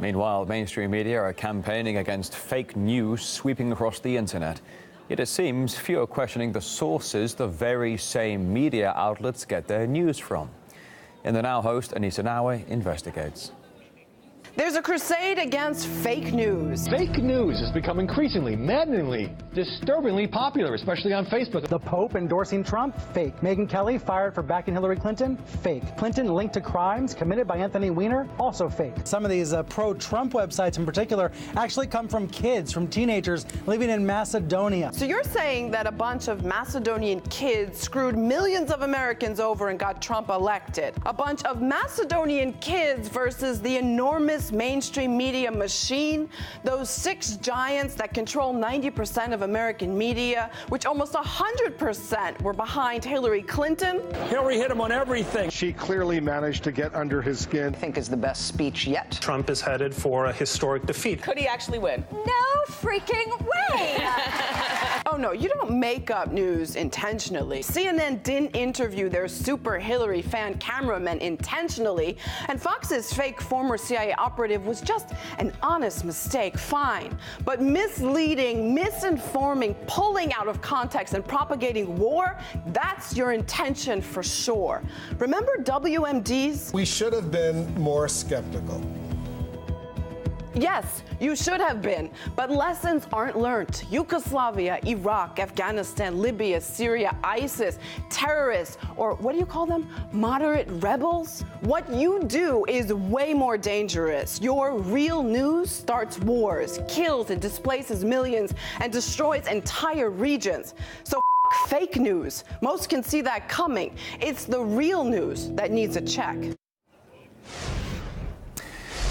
Meanwhile, mainstream media are campaigning against fake news sweeping across the internet. Yet it seems few are questioning the sources the very same media outlets get their news from. In the Now host, Anissa Nawe investigates. There's a crusade against fake news. Fake news has become increasingly, maddeningly, disturbingly popular, especially on Facebook. The Pope endorsing Trump? Fake. Megyn Kelly fired for backing Hillary Clinton? Fake. Clinton linked to crimes committed by Anthony Weiner? Also fake. Some of these pro-Trump websites in particular actually come from kids, from teenagers living in Macedonia. So you're saying that a bunch of Macedonian kids screwed millions of Americans over and got Trump elected? A bunch of Macedonian kids versus the enormous mainstream media machine, those 6 giants that control 90% of American media, which almost 100% were behind Hillary Clinton. Hillary hit him on everything. She clearly managed to get under his skin. I think is the best speech yet. Trump is headed for a historic defeat. Could he actually win? No freaking way! Oh no, you don't make up news intentionally. CNN didn't interview their super Hillary fan cameraman intentionally, and Fox's fake former CIA operative was just an honest mistake, fine. But misleading, misinforming, pulling out of context and propagating war, that's your intention for sure. Remember WMDs? We should have been more skeptical. Yes, you should have been, but lessons aren't learned. Yugoslavia, Iraq, Afghanistan, Libya, Syria, ISIS, terrorists, or what do you call them? Moderate rebels? What you do is way more dangerous. Your real news starts wars, kills and displaces millions, and destroys entire regions. So fake news. Most can see that coming. It's the real news that needs a check.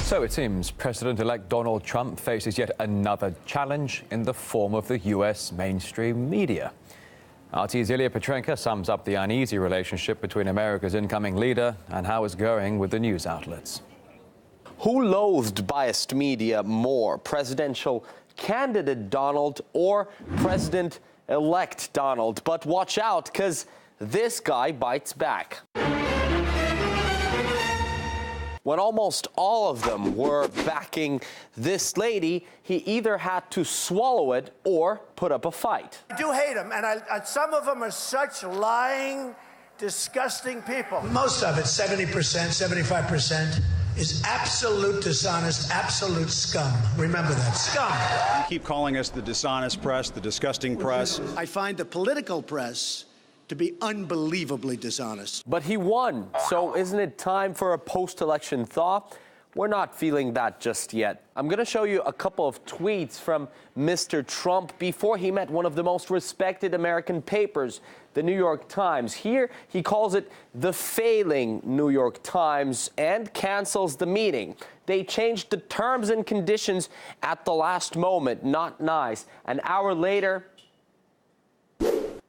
So it seems President-elect Donald Trump faces yet another challenge in the form of the U.S. mainstream media. RT's Ilya Petrenko sums up the uneasy relationship between America's incoming leader and how it's going with the news outlets. Who loathed biased media more, presidential candidate Donald or President-elect Donald? But watch out, because this guy bites back. When almost all of them were backing this lady, he either had to swallow it or put up a fight. I do hate them, and some of them are such lying, disgusting people. Most of it, 70%, 75%, is absolute dishonest, absolute scum. Remember that, scum. You keep calling us the dishonest press, the disgusting press. I find the political press to be unbelievably dishonest. But he won, so isn't it time for a post-election thaw? We're not feeling that just yet. I'm going to show you a couple of tweets from Mr. Trump before he met one of the most respected American papers, the New York Times. Here, he calls it the failing New York Times and cancels the meeting. They changed the terms and conditions at the last moment. Not nice. An hour later,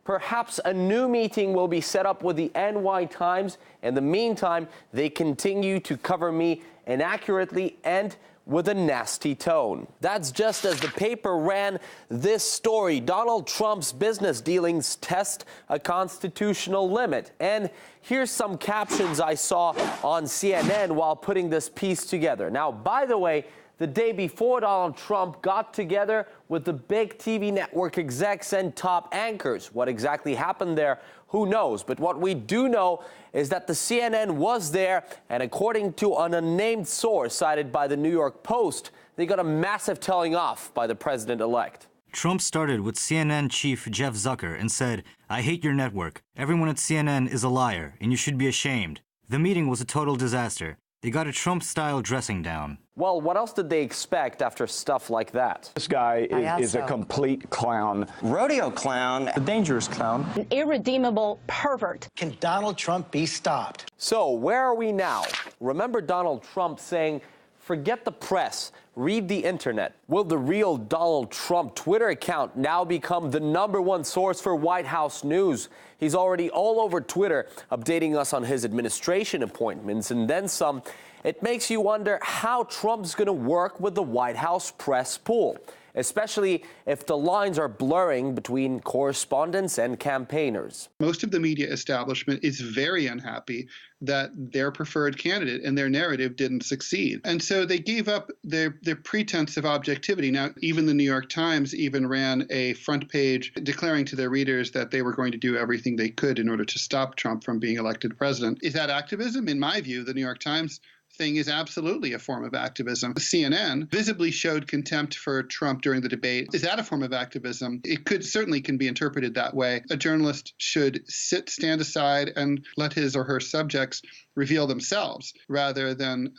perhaps a new meeting will be set up with the NY Times. In the meantime, they continue to cover me inaccurately and with a nasty tone. That's just as the paper ran this story. Donald Trump's business dealings test a constitutional limit. And here's some captions I saw on CNN while putting this piece together. Now, by the way, the day before Donald Trump got together with the big TV network execs and top anchors. What exactly happened there, who knows? But what we do know is that the CNN was there, and according to an unnamed source cited by the New York Post, they got a massive telling off by the president-elect. Trump started with CNN chief Jeff Zucker and said, "I hate your network. Everyone at CNN is a liar, and you should be ashamed." The meeting was a total disaster. They got a Trump-style dressing down. Well, what else did they expect after stuff like that? This guy is a complete clown. Rodeo clown. A dangerous clown. An irredeemable pervert. Can Donald Trump be stopped? So, where are we now? Remember Donald Trump saying, "Forget the press, read the internet." Will the real Donald Trump Twitter account now become the #1 source for White House news? He's already all over Twitter, updating us on his administration appointments and then some. It makes you wonder how Trump's going to work with the White House press pool. especially if the lines are blurring between correspondents and campaigners. Most of the media establishment is very unhappy that their preferred candidate and their narrative didn't succeed. And so they gave up their pretense of objectivity. Now, even the New York Times even ran a front page declaring to their readers that they were going to do everything they could in order to stop Trump from being elected president. Is that activism? In my view, the New York Times thing is absolutely a form of activism. CNN visibly showed contempt for Trump during the debate. Is that a form of activism? It certainly can be interpreted that way. A journalist should stand aside and let his or her subjects reveal themselves rather than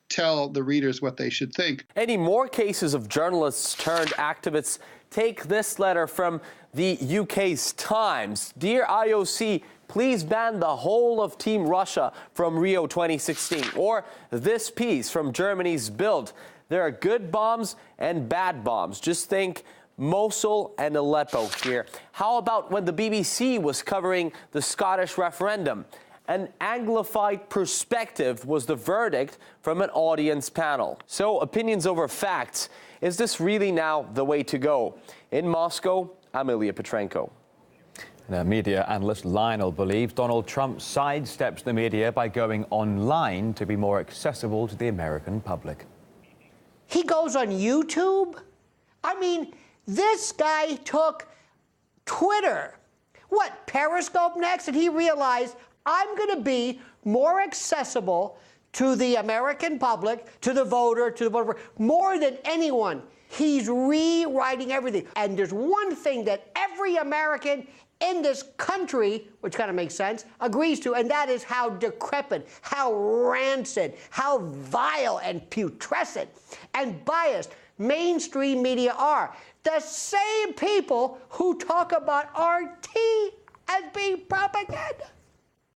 tell the readers what they should think. Any more cases of journalists turned activists? Take this letter from the UK's Times. Dear IOC, please ban the whole of Team Russia from Rio 2016. Or this piece from Germany's Bild. There are good bombs and bad bombs. Just think Mosul and Aleppo here. How about when the BBC was covering the Scottish referendum? An Anglified perspective was the verdict from an audience panel. So opinions over facts. Is this really now the way to go? In Moscow, I'm Ilya Petrenko. Media analyst Lionel believes Donald Trump sidesteps the media by going online to be more accessible to the American public. He goes on YouTube? I mean, this guy took Twitter. What, Periscope next? And he realized, I'm going to be more accessible to the American public, to the voter, more than anyone. He's rewriting everything. And there's one thing that every American in this country, which kind of makes sense, agrees to, and that is how decrepit, how rancid, how vile and putrescent and biased mainstream media are. The same people who talk about RT as being propaganda.